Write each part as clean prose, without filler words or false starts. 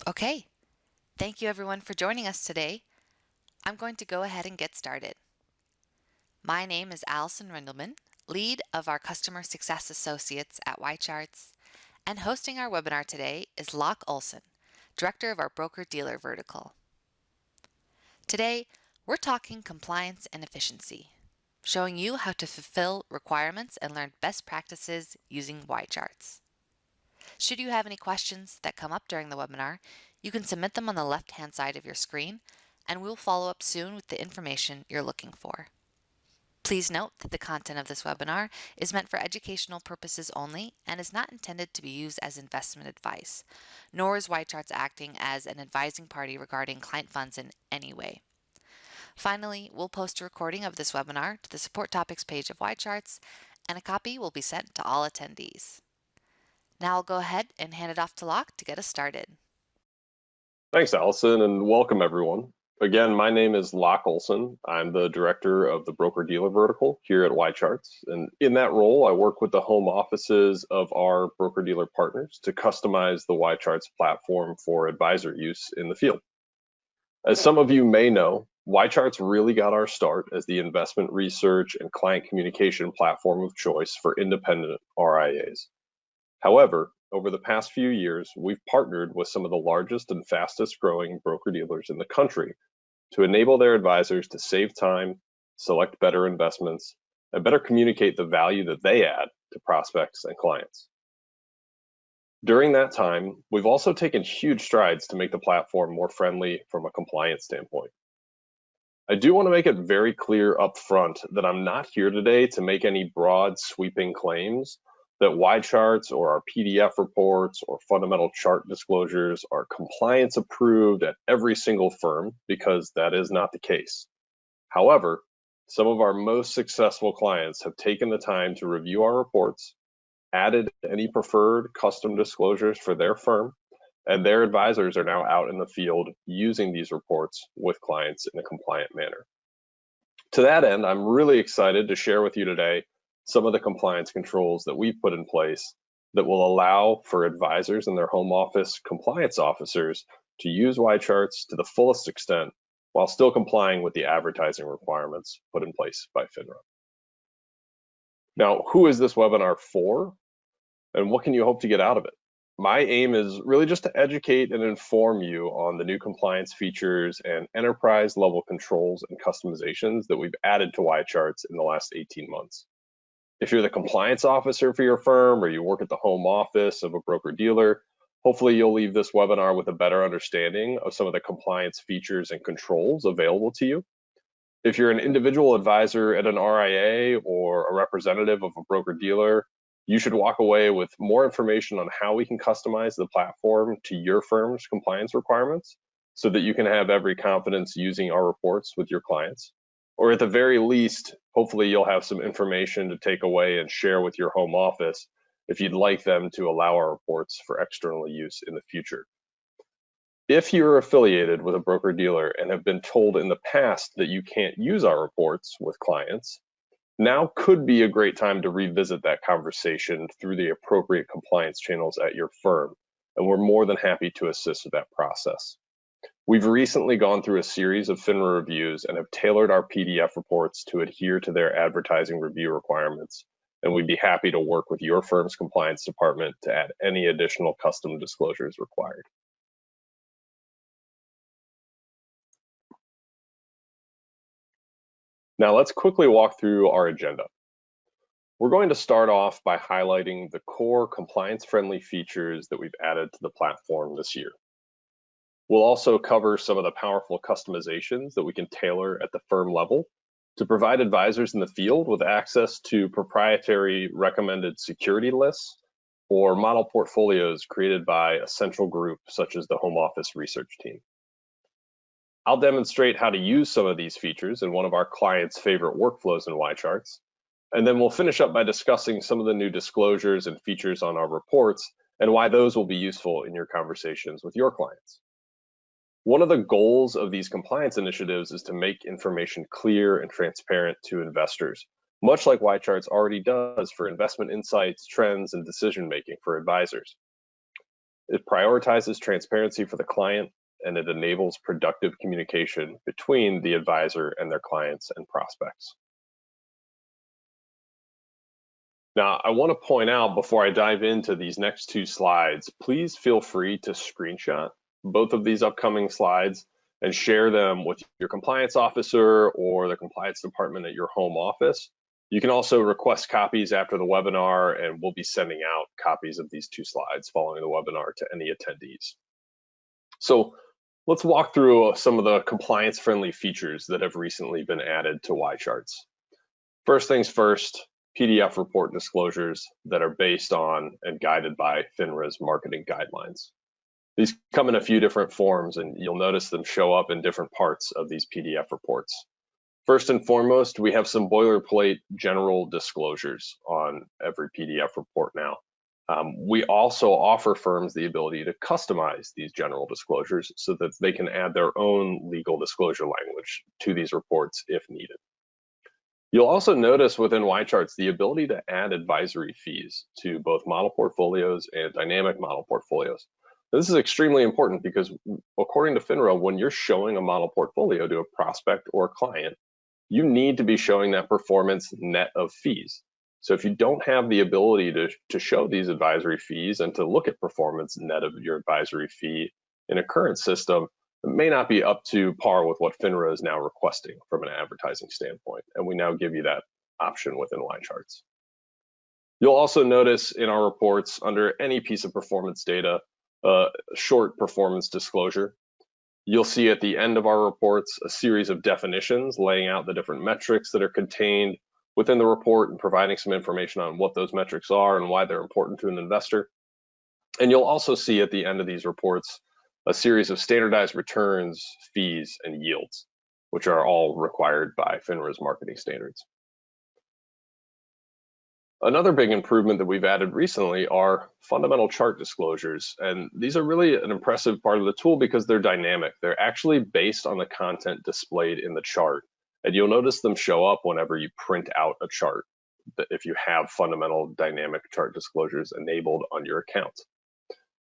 Okay, thank you everyone for joining us today. I'm going to go ahead and get started. My name is Allison Rendelman, lead of our Customer Success Associates at YCharts, and hosting our webinar today is Lauck Olson, director of our broker-dealer vertical. Today, we're talking compliance and efficiency, showing you how to fulfill requirements and learn best practices using YCharts. Should you have any questions that come up during the webinar, you can submit them on the left-hand side of your screen, and we'll follow up soon with the information you're looking for. Please note that the content of this webinar is meant for educational purposes only and is not intended to be used as investment advice, nor is YCharts acting as an advising party regarding client funds in any way. Finally, we'll post a recording of this webinar to the Support Topics page of YCharts, and a copy will be sent to all attendees. Now I'll go ahead and hand it off to Lauck to get us started. Thanks, Allison, and welcome everyone. Again, my name is Lauck Olson. I'm the director of the broker-dealer vertical here at YCharts. And in that role, I work with the home offices of our broker-dealer partners to customize the YCharts platform for advisor use in the field. As some of you may know, YCharts really got our start as the investment research and client communication platform of choice for independent RIAs. However, over the past few years, we've partnered with some of the largest and fastest growing broker-dealers in the country to enable their advisors to save time, select better investments, and better communicate the value that they add to prospects and clients. During that time, we've also taken huge strides to make the platform more friendly from a compliance standpoint. I do want to make it very clear up front that I'm not here today to make any broad sweeping claims that YCharts or our PDF reports or fundamental chart disclosures are compliance approved at every single firm, because that is not the case. However, some of our most successful clients have taken the time to review our reports, added any preferred custom disclosures for their firm, and their advisors are now out in the field using these reports with clients in a compliant manner. To that end, I'm really excited to share with you today some of the compliance controls that we've put in place that will allow for advisors and their home office compliance officers to use YCharts to the fullest extent while still complying with the advertising requirements put in place by FINRA. Now, who is this webinar for, and what can you hope to get out of it? My aim is really just to educate and inform you on the new compliance features and enterprise level controls and customizations that we've added to YCharts in the last 18 months. If you're the compliance officer for your firm or you work at the home office of a broker-dealer, hopefully you'll leave this webinar with a better understanding of some of the compliance features and controls available to you. If you're an individual advisor at an RIA or a representative of a broker-dealer, you should walk away with more information on how we can customize the platform to your firm's compliance requirements so that you can have every confidence using our reports with your clients. Or at the very least, hopefully you'll have some information to take away and share with your home office if you'd like them to allow our reports for external use in the future. If you're affiliated with a broker-dealer and have been told in the past that you can't use our reports with clients, now could be a great time to revisit that conversation through the appropriate compliance channels at your firm, and we're more than happy to assist with that process. We've recently gone through a series of FINRA reviews and have tailored our PDF reports to adhere to their advertising review requirements, and we'd be happy to work with your firm's compliance department to add any additional custom disclosures required. Now let's quickly walk through our agenda. We're going to start off by highlighting the core compliance-friendly features that we've added to the platform this year. We'll also cover some of the powerful customizations that we can tailor at the firm level to provide advisors in the field with access to proprietary recommended security lists or model portfolios created by a central group such as the home office research team. I'll demonstrate how to use some of these features in one of our clients' favorite workflows in YCharts, and then we'll finish up by discussing some of the new disclosures and features on our reports and why those will be useful in your conversations with your clients. One of the goals of these compliance initiatives is to make information clear and transparent to investors, much like YCharts already does for investment insights, trends, and decision-making for advisors. It prioritizes transparency for the client, and it enables productive communication between the advisor and their clients and prospects. Now, I want to point out before I dive into these next two slides, please feel free to screenshot both of these upcoming slides and share them with your compliance officer or the compliance department at your home office. You can also request copies after the webinar, and we'll be sending out copies of these two slides following the webinar to any attendees. So let's walk through some of the compliance-friendly features that have recently been added to YCharts. First things first, PDF report disclosures that are based on and guided by FINRA's marketing guidelines. These come in a few different forms, and you'll notice them show up in different parts of these PDF reports. First and foremost, we have some boilerplate general disclosures on every PDF report now. We also offer firms the ability to customize these general disclosures so that they can add their own legal disclosure language to these reports if needed. You'll also notice within YCharts the ability to add advisory fees to both model portfolios and dynamic model portfolios. This is extremely important because according to FINRA, when you're showing a model portfolio to a prospect or a client, you need to be showing that performance net of fees. So if you don't have the ability to show these advisory fees and to look at performance net of your advisory fee in a current system, it may not be up to par with what FINRA is now requesting from an advertising standpoint. And we now give you that option within YCharts. You'll also notice in our reports under any piece of performance data, short performance disclosure. You'll see at the end of our reports a series of definitions laying out the different metrics that are contained within the report and providing some information on what those metrics are and why they're important to an investor. And you'll also see at the end of these reports a series of standardized returns, fees, and yields, which are all required by FINRA's marketing standards. Another big improvement that we've added recently are fundamental chart disclosures. And these are really an impressive part of the tool because they're dynamic. They're actually based on the content displayed in the chart. And you'll notice them show up whenever you print out a chart, if you have fundamental dynamic chart disclosures enabled on your account.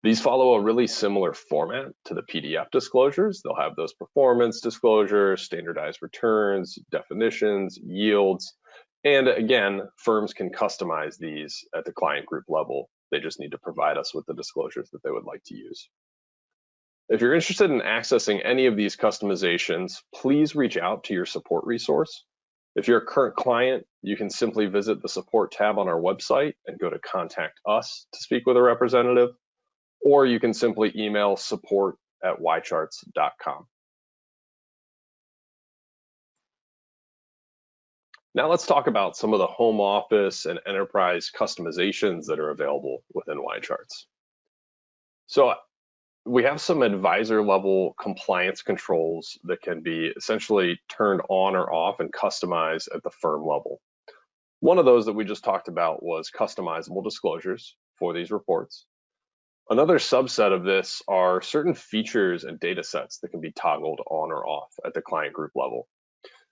These follow a really similar format to the PDF disclosures. They'll have those performance disclosures, standardized returns, definitions, yields. And again, firms can customize these at the client group level. They just need to provide us with the disclosures that they would like to use. If you're interested in accessing any of these customizations, please reach out to your support resource. If you're a current client, you can simply visit the support tab on our website and go to contact us to speak with a representative, or you can simply email support@ycharts.com. Now let's talk about some of the home office and enterprise customizations that are available within YCharts. So we have some advisor level compliance controls that can be essentially turned on or off and customized at the firm level. One of those that we just talked about was customizable disclosures for these reports. Another subset of this are certain features and data sets that can be toggled on or off at the client group level.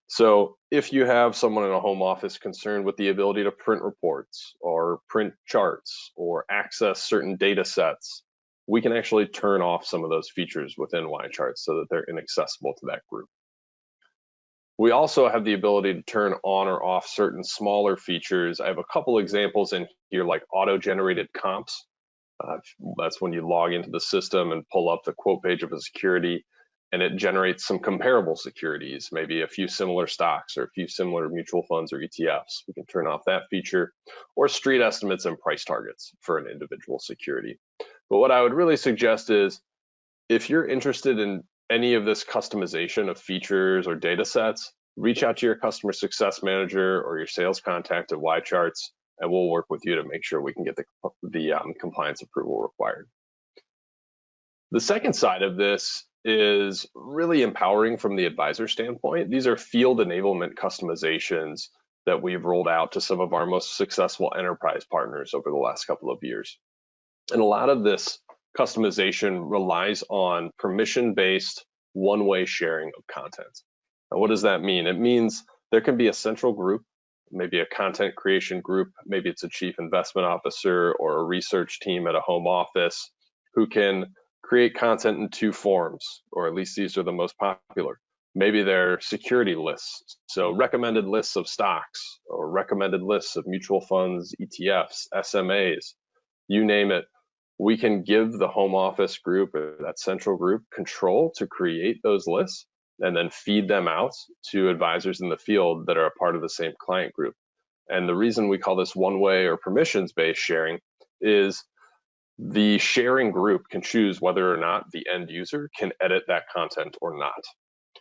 So if you have someone in a home office concerned with the ability to print reports or print charts or access certain data sets, we can actually turn off some of those features within YCharts so that they're inaccessible to that group. We also have the ability to turn on or off certain smaller features. I have a couple examples in here like auto-generated comps. That's when you log into the system and pull up the quote page of a security, and it generates some comparable securities, maybe a few similar stocks or a few similar mutual funds or ETFs. We can turn off that feature, or street estimates and price targets for an individual security. But what I would really suggest is if you're interested in any of this customization of features or data sets, reach out to your customer success manager or your sales contact at YCharts, and we'll work with you to make sure we can get the compliance approval required. The second side of this is really empowering from the advisor standpoint. These are field enablement customizations that we've rolled out to some of our most successful enterprise partners over the last couple of years. And a lot of this customization relies on permission-based one-way sharing of content. Now, what does that mean? It means there can be a central group, maybe a content creation group, maybe it's a chief investment officer or a research team at a home office, who can create content in two forms, or at least these are the most popular. Maybe they're security lists, so recommended lists of stocks or recommended lists of mutual funds, ETFs, SMAs, you name it. We can give the home office group, or that central group, control to create those lists and then feed them out to advisors in the field that are a part of the same client group. And the reason we call this one-way or permissions-based sharing is the sharing group can choose whether or not the end user can edit that content or not.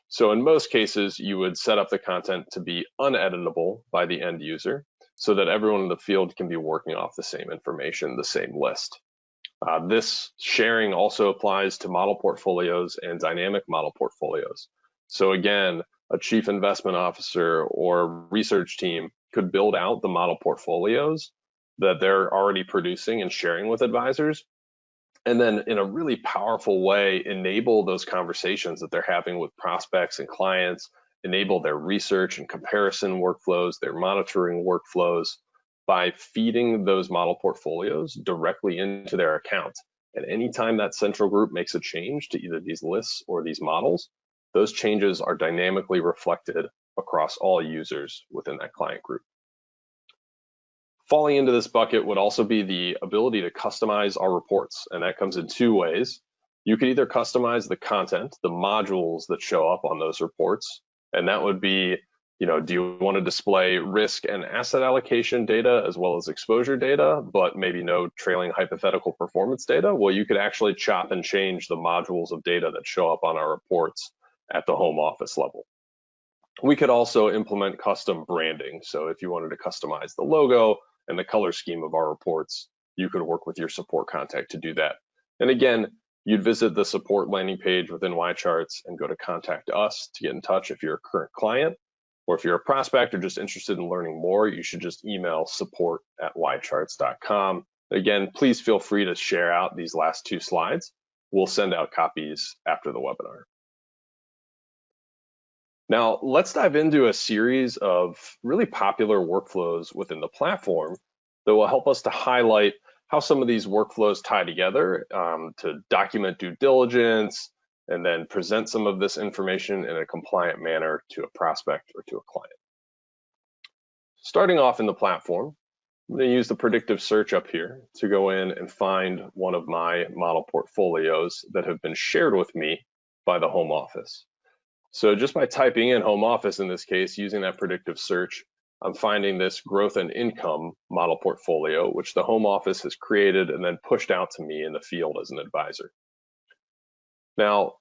So in most cases, you would set up the content to be uneditable by the end user so that everyone in the field can be working off the same information, the same list. This sharing also applies to model portfolios and dynamic model portfolios. So again, a chief investment officer or research team could build out the model portfolios that they're already producing and sharing with advisors, and then in a really powerful way, enable those conversations that they're having with prospects and clients, enable their research and comparison workflows, their monitoring workflows, by feeding those model portfolios directly into their account. And anytime that central group makes a change to either these lists or these models, those changes are dynamically reflected across all users within that client group. Falling into this bucket would also be the ability to customize our reports, and that comes in two ways. You could either customize the content, the modules that show up on those reports, and that would be, do you want to display risk and asset allocation data as well as exposure data, but maybe no trailing hypothetical performance data? Well, you could actually chop and change the modules of data that show up on our reports at the home office level. We could also implement custom branding. So if you wanted to customize the logo and the color scheme of our reports, you could work with your support contact to do that. And again, you'd visit the support landing page within YCharts and go to contact us to get in touch if you're a current client, or if you're a prospect or just interested in learning more, you should just email support@ycharts.com. Again, please feel free to share out these last two slides. We'll send out copies after the webinar. Now, let's dive into a series of really popular workflows within the platform that will help us to highlight how some of these workflows tie together to document due diligence and then present some of this information in a compliant manner to a prospect or to a client. Starting off in the platform, I'm going to use the predictive search up here to go in and find one of my model portfolios that have been shared with me by the home office. So just by typing in home office in this case, using that predictive search, I'm finding this growth and income model portfolio, which the home office has created and then pushed out to me in the field as an advisor. Now,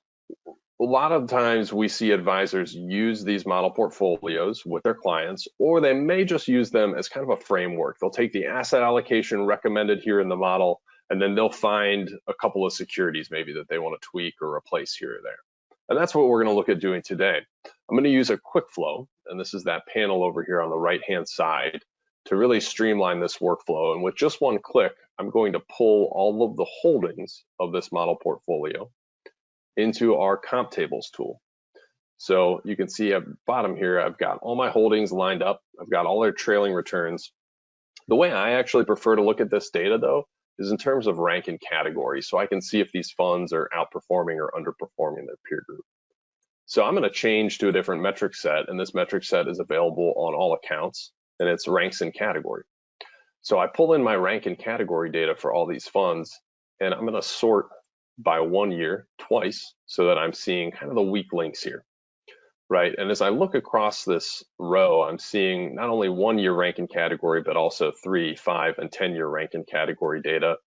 a lot of times we see advisors use these model portfolios with their clients, or they may just use them as kind of a framework. They'll take the asset allocation recommended here in the model, and then they'll find a couple of securities maybe that they want to tweak or replace here or there. And that's what we're going to look at doing today. I'm going to use a quick flow, and this is that panel over here on the right-hand side, to really streamline this workflow. And with just one click, I'm going to pull all of the holdings of this model portfolio into our comp tables tool. So you can see at the bottom here, I've got all my holdings lined up. I've got all their trailing returns. The way I actually prefer to look at this data, though, is in terms of rank and category, so I can see if these funds are outperforming or underperforming their peer group. So I'm going to change to a different metric set, and this metric set is available on all accounts, and it's ranks and category. So I pull in my rank and category data for all these funds, and I'm going to sort by 1 year twice so that I'm seeing kind of the weak links here, right? And as I look across this row, I'm seeing not only 1 year rank and category, but also 3, 5, and 10-year rank and category data.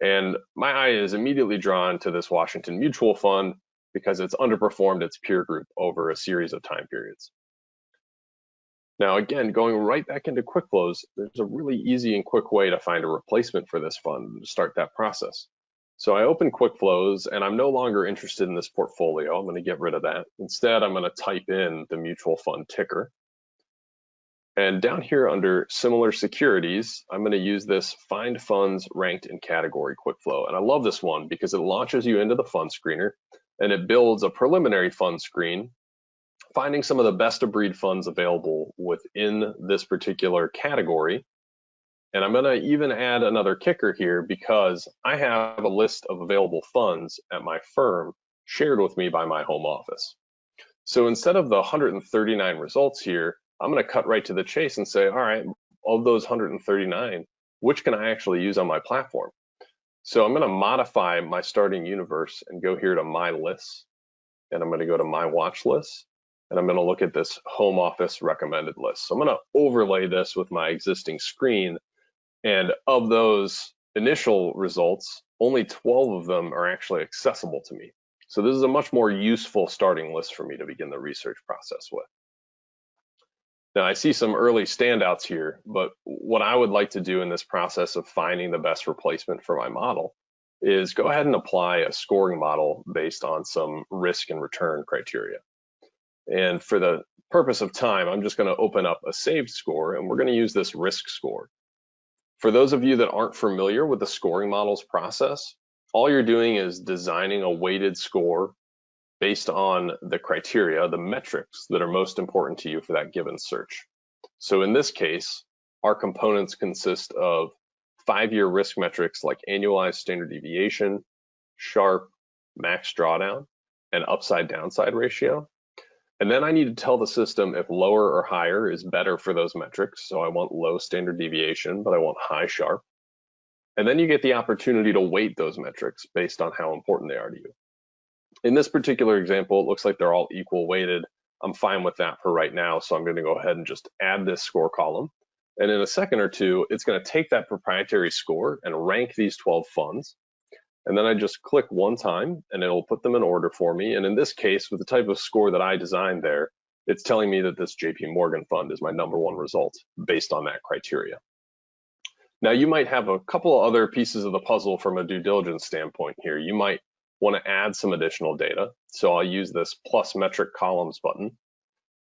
And my eye is immediately drawn to this Washington Mutual Fund because it's underperformed its peer group over a series of time periods. Now, again, going right back into quick flows, there's a really easy and quick way to find a replacement for this fund to start that process. So I open quick flows and I'm no longer interested in this portfolio. I'm going to get rid of that. Instead, I'm going to type in the mutual fund ticker. And down here under similar securities, I'm going to use this find funds ranked in category quick flow. And I love this one because it launches you into the fund screener and it builds a preliminary fund screen, finding some of the best of breed funds available within this particular category. And I'm going to even add another kicker here because I have a list of available funds at my firm shared with me by my home office. So instead of the 139 results here, I'm going to cut right to the chase and say, all right, of those 139, which can I actually use on my platform? So I'm going to modify my starting universe and go here to my lists, and I'm going to go to my watch list, and I'm going to look at this home office recommended list. So I'm going to overlay this with my existing screen, and of those initial results, only 12 of them are actually accessible to me. So this is a much more useful starting list for me to begin the research process with. Now I see some early standouts here, but what I would like to do in this process of finding the best replacement for my model is go ahead and apply a scoring model based on some risk and return criteria. And for the purpose of time, I'm just going to open up a saved score, and we're going to use this risk score. For those of you that aren't familiar with the scoring models process, all you're doing is designing a weighted score based on the criteria, the metrics that are most important to you for that given search. So in this case, our components consist of 5-year risk metrics like annualized standard deviation, Sharpe, max drawdown, and upside downside ratio. And then I need to tell the system if lower or higher is better for those metrics. So I want low standard deviation, but I want high Sharpe. And then you get the opportunity to weight those metrics based on how important they are to you. In this particular example, it looks like they're all equal weighted. I'm fine with that for right now. So I'm going to go ahead and just add this score column. And in a second or two, it's going to take that proprietary score and rank these 12 funds. And then I just click one time and it'll put them in order for me. And in this case, with the type of score that I designed there, it's telling me that this JP Morgan fund is my #1 result based on that criteria. Now, you might have a couple of other pieces of the puzzle from a due diligence standpoint here. You might want to add some additional data. So I'll use this plus metric columns button.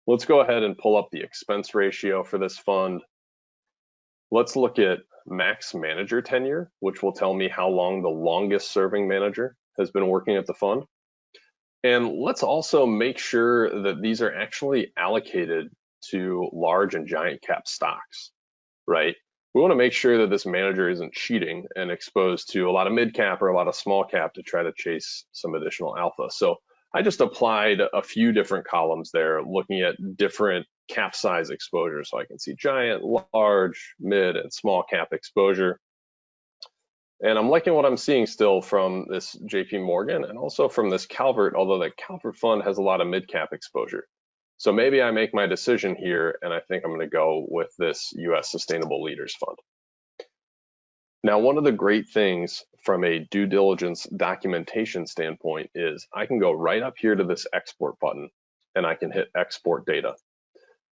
Let's go ahead and pull up the expense ratio for this fund. Let's look at max manager tenure, which will tell me how long the longest serving manager has been working at the fund. And let's also make sure that these are actually allocated to large and giant cap stocks, right? We want to make sure that this manager isn't cheating and exposed to a lot of mid cap or a lot of small cap to try to chase some additional alpha. So I just applied a few different columns there looking at different cap size exposure. So I can see giant, large, mid, and small cap exposure. And I'm liking what I'm seeing still from this JP Morgan and also from this Calvert, although the Calvert fund has a lot of mid cap exposure. So maybe I make my decision here, and I think I'm going to go with this US Sustainable Leaders Fund. Now, one of the great things from a due diligence documentation standpoint is I can go right up here to this export button, and I can hit export data.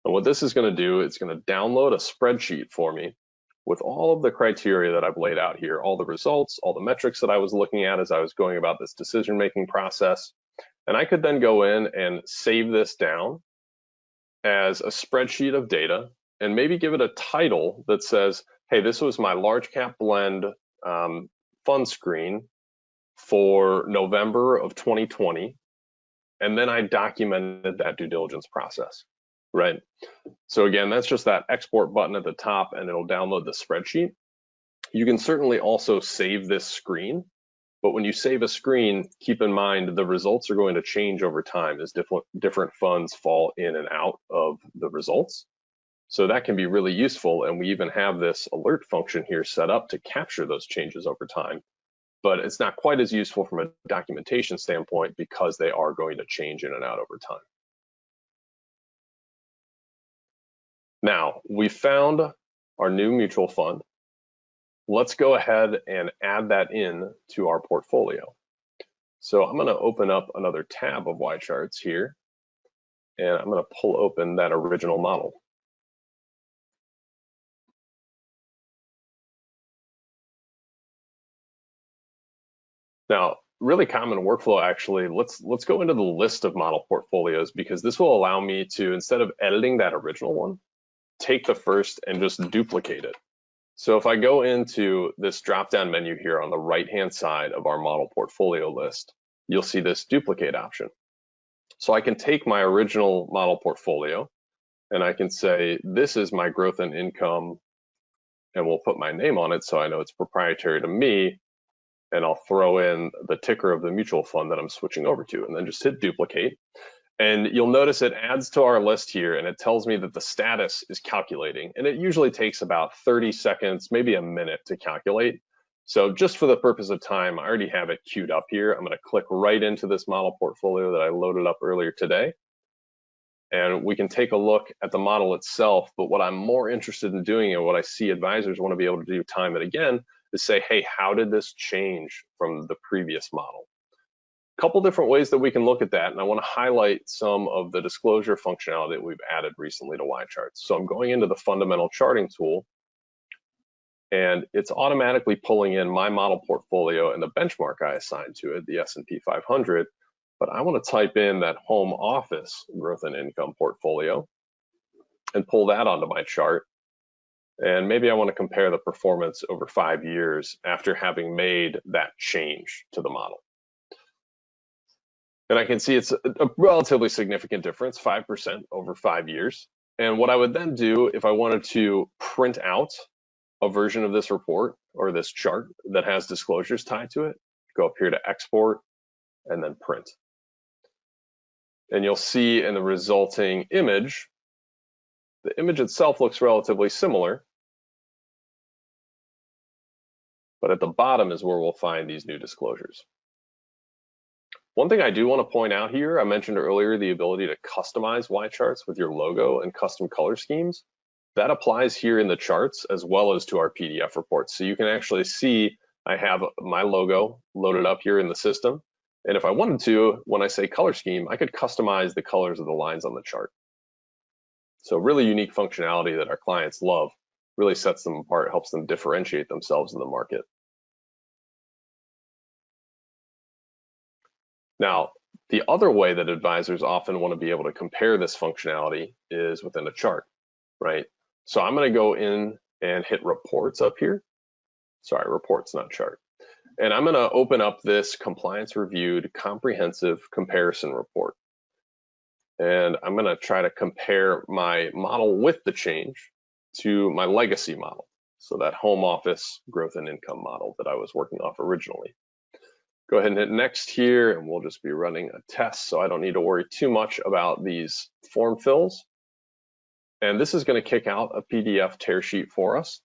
And what this is going to do, it's going to download a spreadsheet for me with all of the criteria that I've laid out here, all the results, all the metrics that I was looking at as I was going about this decision-making process. And I could then go in and save this down as a spreadsheet of data and maybe give it a title that says, hey, this was my large cap blend fund screen for November of 2020. And then I documented that due diligence process, right? So again, that's just that export button at the top and it'll download the spreadsheet. You can certainly also save this screen, but when you save a screen, keep in mind the results are going to change over time as different funds fall in and out of the results. So that can be really useful. And we even have this alert function here set up to capture those changes over time. But it's not quite as useful from a documentation standpoint because they are going to change in and out over time. Now, we found our new mutual fund. Let's go ahead and add that in to our portfolio. So I'm going to open up another tab of YCharts here, and I'm going to pull open that original model. Now, really common workflow actually, let's go into the list of model portfolios because this will allow me to, instead of editing that original one, take the first and just duplicate it. So if I go into this drop-down menu here on the right-hand side of our model portfolio list, you'll see this duplicate option. So I can take my original model portfolio and I can say, this is my growth and income and we'll put my name on it so I know it's proprietary to me, and I'll throw in the ticker of the mutual fund that I'm switching over to, and then just hit duplicate. And you'll notice it adds to our list here, and it tells me that the status is calculating, and it usually takes about 30 seconds, maybe a minute to calculate. So just for the purpose of time, I already have it queued up here. I'm going to click right into this model portfolio that I loaded up earlier today, and we can take a look at the model itself. But what I'm more interested in doing, and what I see advisors want to be able to do time and again, is say, hey, how did this change from the previous model? A couple different ways that we can look at that, and I want to highlight some of the disclosure functionality that we've added recently to YCharts. So I'm going into the fundamental charting tool, and it's automatically pulling in my model portfolio and the benchmark I assigned to it, the S&P 500, but I want to type in that home office growth and income portfolio and pull that onto my chart. And maybe I want to compare the performance over 5 years after having made that change to the model. And I can see it's a relatively significant difference, 5% over 5 years. And what I would then do if I wanted to print out a version of this report or this chart that has disclosures tied to it, go up here to export and then print. And you'll see in the resulting image, the image itself looks relatively similar, but at the bottom is where we'll find these new disclosures. One thing I do want to point out here, I mentioned earlier the ability to customize YCharts with your logo and custom color schemes. That applies here in the charts as well as to our PDF reports. So you can actually see I have my logo loaded up here in the system. And if I wanted to, when I say color scheme, I could customize the colors of the lines on the chart. So really unique functionality that our clients love, really sets them apart, helps them differentiate themselves in the market. Now, the other way that advisors often want to be able to compare this functionality is within a chart, right? So I'm going to go in and hit reports up here. Sorry, reports, not chart. And I'm going to open up this compliance reviewed comprehensive comparison report. And I'm going to try to compare my model with the change to my legacy model. So that home office growth and income model that I was working off originally. Go ahead and hit next here, and we'll just be running a test, so I don't need to worry too much about these form fills. And this is going to kick out a PDF tear sheet for us.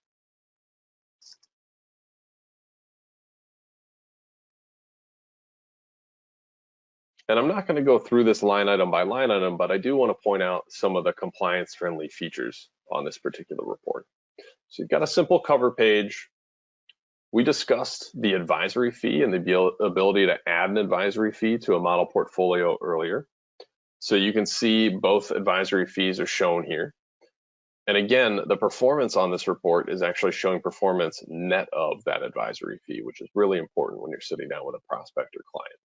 And I'm not going to go through this line item by line item, but I do want to point out some of the compliance-friendly features on this particular report. So you've got a simple cover page. We discussed the advisory fee and the ability to add an advisory fee to a model portfolio earlier. So you can see both advisory fees are shown here. And again, the performance on this report is actually showing performance net of that advisory fee, which is really important when you're sitting down with a prospect or client.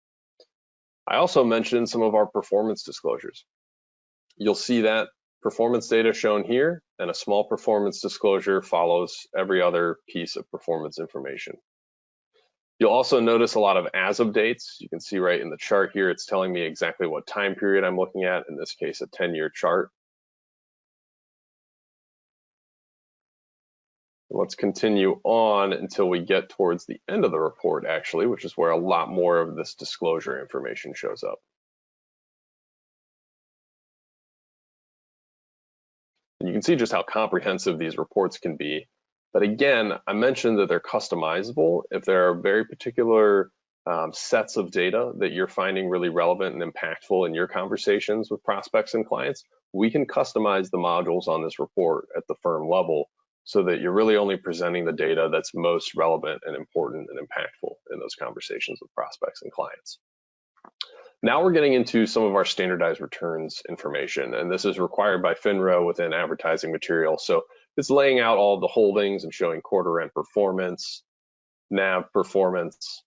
I also mentioned some of our performance disclosures. You'll see that performance data shown here, and a small performance disclosure follows every other piece of performance information. You'll also notice a lot of as of dates. You can see right in the chart here, it's telling me exactly what time period I'm looking at, in this case, a 10-year chart. Let's continue on until we get towards the end of the report, actually, which is where a lot more of this disclosure information shows up. And you can see just how comprehensive these reports can be. But again, I mentioned that they're customizable. If there are very particular sets of data that you're finding really relevant and impactful in your conversations with prospects and clients, we can customize the modules on this report at the firm level so that you're really only presenting the data that's most relevant and important and impactful in those conversations with prospects and clients. Now we're getting into some of our standardized returns information, and this is required by FINRA within advertising material. So it's laying out all the holdings and showing quarter end performance, NAV performance,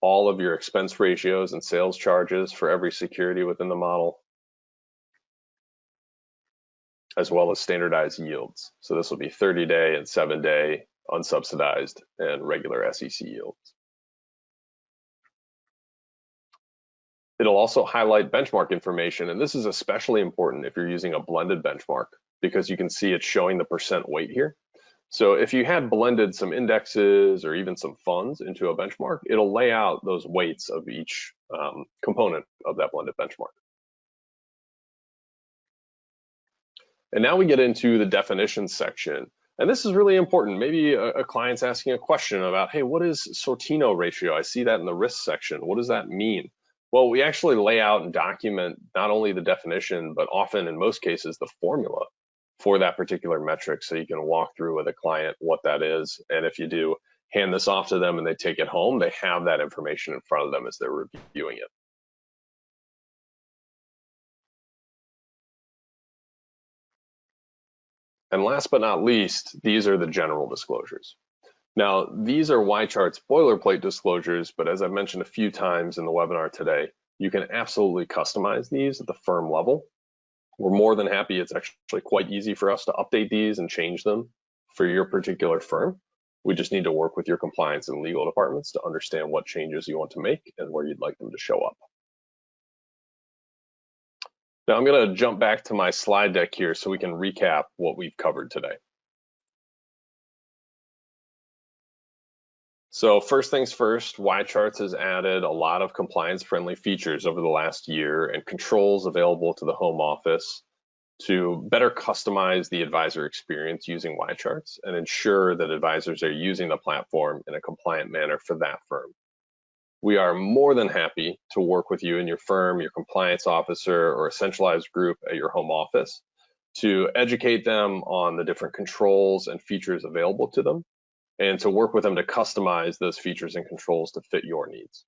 all of your expense ratios and sales charges for every security within the model, as well as standardized yields. So this will be 30-day and 7-day unsubsidized and regular SEC yields. It'll also highlight benchmark information, and this is especially important if you're using a blended benchmark, because you can see it's showing the percent weight here. So if you had blended some indexes or even some funds into a benchmark, it'll lay out those weights of each component of that blended benchmark. And now we get into the definitions section. And this is really important. Maybe a client's asking a question about, hey, what is Sortino ratio? I see that in the risk section. What does that mean? Well, we actually lay out and document not only the definition, but often in most cases, the formula for that particular metric. So you can walk through with a client what that is. And if you do hand this off to them and they take it home, they have that information in front of them as they're reviewing it. And last but not least, these are the general disclosures. Now, these are YCharts boilerplate disclosures, but as I've mentioned a few times in the webinar today, you can absolutely customize these at the firm level. We're more than happy. It's actually quite easy for us to update these and change them for your particular firm. We just need to work with your compliance and legal departments to understand what changes you want to make and where you'd like them to show up. Now I'm going to jump back to my slide deck here so we can recap what we've covered today. So first things first, YCharts has added a lot of compliance-friendly features over the last year and controls available to the home office to better customize the advisor experience using YCharts and ensure that advisors are using the platform in a compliant manner for that firm. We are more than happy to work with you and your firm, your compliance officer, or a centralized group at your home office to educate them on the different controls and features available to them, and to work with them to customize those features and controls to fit your needs.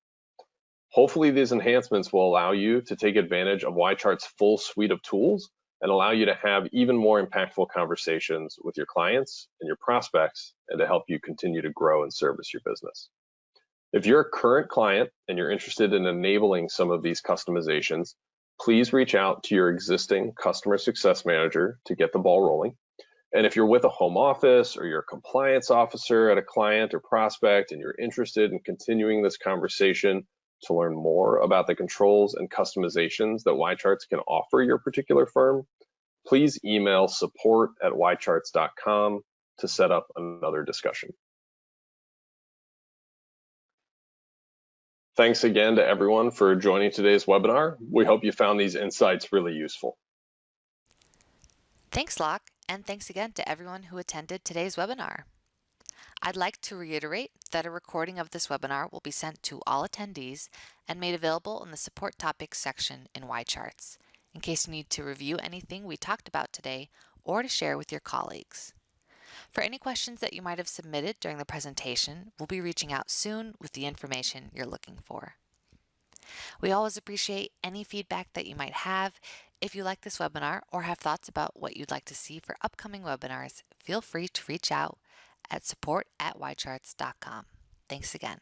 Hopefully, these enhancements will allow you to take advantage of YChart's full suite of tools and allow you to have even more impactful conversations with your clients and your prospects, and to help you continue to grow and service your business. If you're a current client and you're interested in enabling some of these customizations, please reach out to your existing customer success manager to get the ball rolling. And if you're with a home office or you're a compliance officer at a client or prospect and you're interested in continuing this conversation to learn more about the controls and customizations that YCharts can offer your particular firm, please email support@ycharts.com to set up another discussion. Thanks again to everyone for joining today's webinar. We hope you found these insights really useful. Thanks, Lauck, and thanks again to everyone who attended today's webinar. I'd like to reiterate that a recording of this webinar will be sent to all attendees and made available in the Support Topics section in YCharts, in case you need to review anything we talked about today or to share with your colleagues. For any questions that you might have submitted during the presentation, we'll be reaching out soon with the information you're looking for. We always appreciate any feedback that you might have. If you like this webinar or have thoughts about what you'd like to see for upcoming webinars, feel free to reach out at support@ycharts.com. Thanks again.